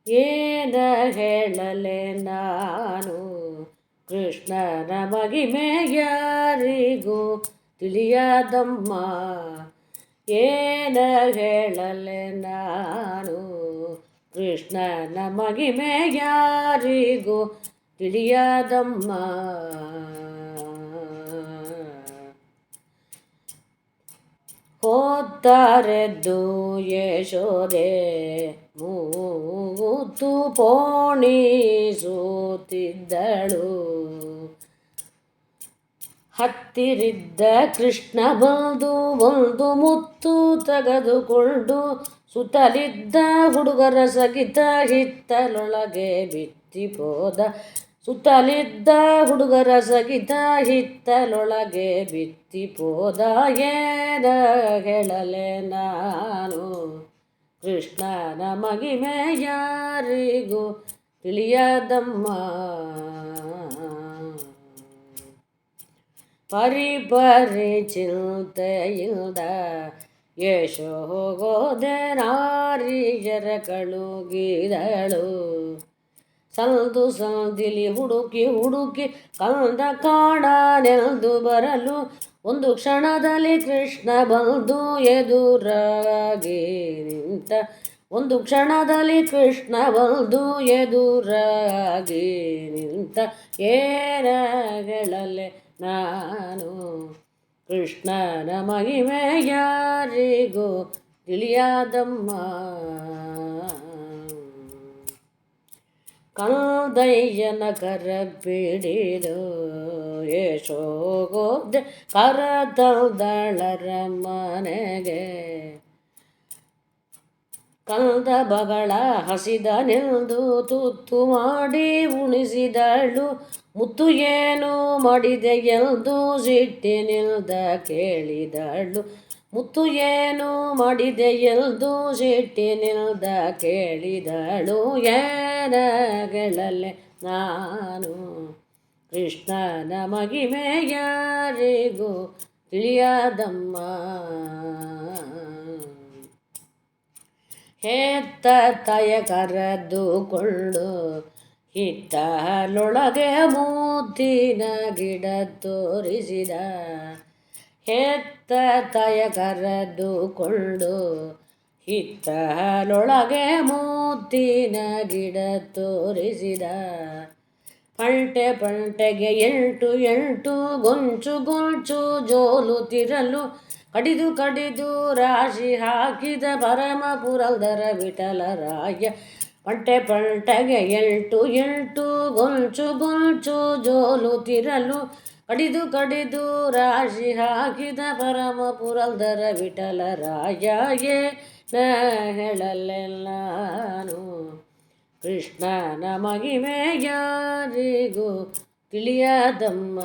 ಏನ ಹೇಳಲೆ ನಾನು ಕೃಷ್ಣನ ಮಹಿಮೆ ಯಾರಿಗೂ ತಿಳಿಯದಮ್ಮ. ಏನ ಹೇಳಲೆ ನಾನು ಕೃಷ್ಣನ ಮಹಿಮೆ ಯಾರಿಗೂ ತಿಳಿಯದಮ್ಮ. ಹೋತ್ತಾರೆದ್ದು ಯಶೋದೆ ಮೂತು ಪೋಣಿಸುತ್ತಿದ್ದಳು. ಹತ್ತಿರಿದ್ದ ಕೃಷ್ಣ ಬಂದು ಒಂದು ಮುತ್ತು ತೆಗೆದುಕೊಂಡು ಸುತ್ತಲಿದ್ದ ಹುಡುಗರ ಸಹಿತ ಹಿತ್ತಲೊಳಗೆ ಬಿತ್ತಿಪೋದ. ಸುತ್ತಲಿದ್ದ ಹುಡುಗರ ಸಹಿತ ಹಿತ್ತಲೊಳಗೆ ಬಿತ್ತಿಪೋದ. ಏನ ಹೇಳಲೆ ನಾನು ಕೃಷ್ಣನ ಮಹಿಮೆ ಯಾರಿಗೂ ತಿಳಿಯದಮ್ಮ. ಪರಿಪರಿ ಚಿಂತೆಯಿಲ್ಲದ ಯಶೋದೆ ನಾರಿಯರ ಕಳುಗಿದಳು. ಸಂದು ಸಂದಿಲಿ ಹುಡುಕಿ ಹುಡುಕಿ ಕಂದ ಕಾಣನೆಂದು ಬರಲು ಒಂದು ಕ್ಷಣದಲ್ಲಿ ಕೃಷ್ಣ ಬಂದು ಎದುರಾಗಿ ನಿಂತ. ಒಂದು ಕ್ಷಣದಲ್ಲಿ ಕೃಷ್ಣ ಬಂದು ಎದುರಾಗಿ ನಿಂತ. ಏನ ಹೇಳಲೆ ನಾನು ಕೃಷ್ಣನ ಮಹಿಮೆ ಯಾರಿಗೂ ತಿಳಿಯದಮ್ಮ. ಕಂದಯ್ಯನ ಕರ ಪಿಡಿದು ಯಶೋದೆ ಕರ ತಂದಳರ ಮನೆಗೆ. ಕಂದ ಬಗಳ ಹಸಿದನೆಂದು ತುತ್ತು ಮಾಡಿ ಉಣಿಸಿದಳು. ಮುತ್ತು ಏನು ಮಾಡಿದೆ ಎಂದು ಸಿಟ್ಟಿನಿಂದ ಕೇಳಿದಳು. ಮುತ್ತು ಏನು ಮಾಡಿದೆ ಎಂದು ಸಿಟ್ಟಿನಿಂದ ಕೇಳಿದಳು. ಏನ ಹೇಳಲೆ ನಾನು ಕೃಷ್ಣನ ಮಹಿಮೆ ಯಾರಿಗೂ ತಿಳಿಯದಮ್ಮ. ಹೆತ್ತ ತಾಯ ಕರೆದುಕೊಂಡು ಹಿತ್ತಲೊಳಗೆ ಮುತ್ತಿನ ಗಿಡ ತೋರಿಸಿದ. ಹೆತ್ತ ತಾಯ ಕರೆದುಕೊಂಡು ಹಿತ್ತಲೊಳಗೆ ಮುತ್ತಿನ ಗಿಡ ತೋರಿಸಿದ. ಪಂಟೆ ಪಂಟೆಗೆ 8 8 ಗೊಂಚು ಗೊಂಚು ಜೋಲುತ್ತಿರಲು ಕಡಿದು ಕಡಿದು ರಾಶಿ ಹಾಕಿದ ಪರಮ ಪುರಂದರ ವಿಠಲರಾಯ. ಪಂಟೆ ಪಂಟೆಗೆ 8 8 ಗೊಂಚು ಗೊಂಚು ಜೋಲುತ್ತಿರಲು ಕಡಿದು ಕಡಿದು ರಾಶಿ ಹಾಕಿದ ಪರಮ ಪುರಂದರ ವಿಠಲರಾಯ. ಏನ ಹೇಳಲೆ ನಾನು ಕೃಷ್ಣನ ಮಹಿಮೆ ಯಾರಿಗೂ ತಿಳಿಯದಮ್ಮ.